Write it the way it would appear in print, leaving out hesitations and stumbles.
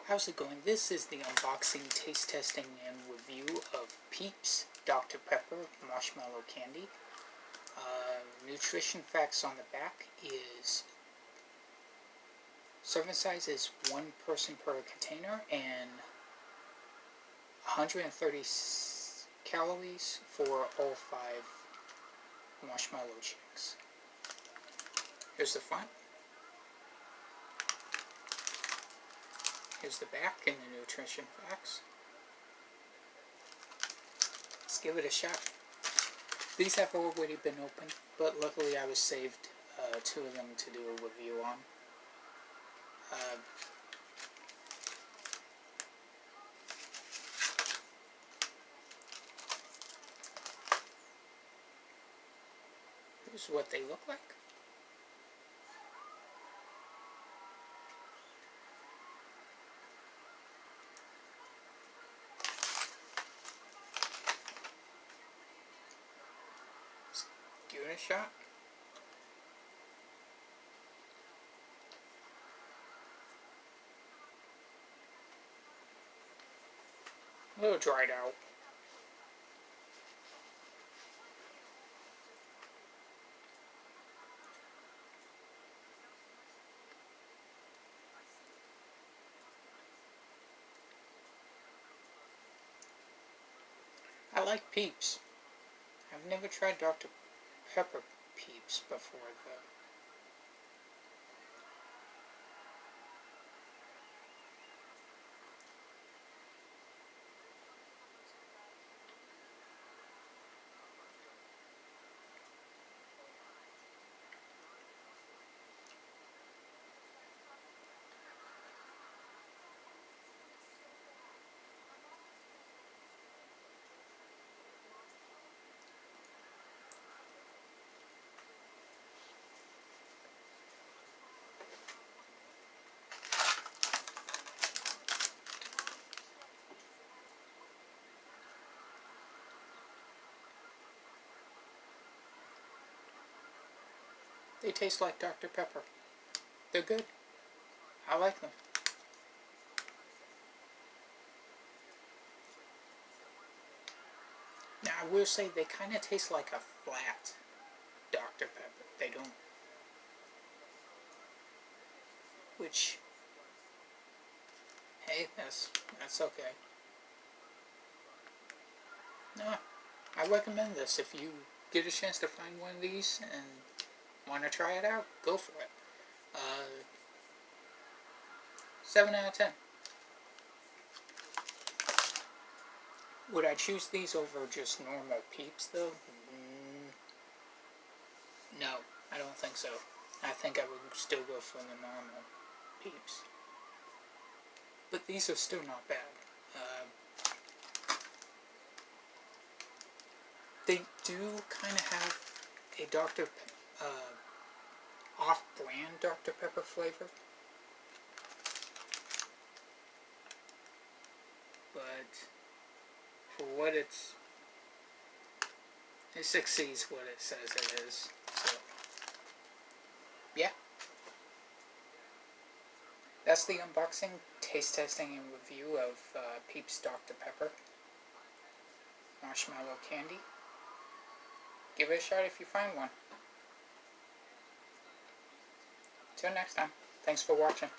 How's it going? This is the unboxing, taste testing, and review of Peeps Dr. Pepper Marshmallow Candy. Nutrition facts on the back is serving size is 1 person per container and 130 calories for all 5 marshmallow chicks. Here's the front. Here's the back and the nutrition facts. Let's give it a shot. These have already been opened, but luckily I was saved 2 of them to do a review on. Here's what they look like. Give it a shot. A little dried out. I like Peeps. I've never tried Dr. Pepper Peeps before though. They taste like Dr. Pepper. They're good. I like them. Now I will say they kind of taste like a flat Dr. Pepper. They don't. Which, hey, that's okay. No, I recommend this. If you get a chance to find one of these and want to try it out, go for it. 7 out of 10. Would I choose these over just normal Peeps though? No, I don't think so. I think I would still go for the normal Peeps. But these are still not bad. They do kind of have a off-brand Dr. Pepper flavor. But for what it succeeds what it says it is. So, yeah. That's the unboxing, taste testing, and review of Peeps Dr. Pepper Marshmallow Candy. Give it a shot if you find one. Till next time. Thanks for watching.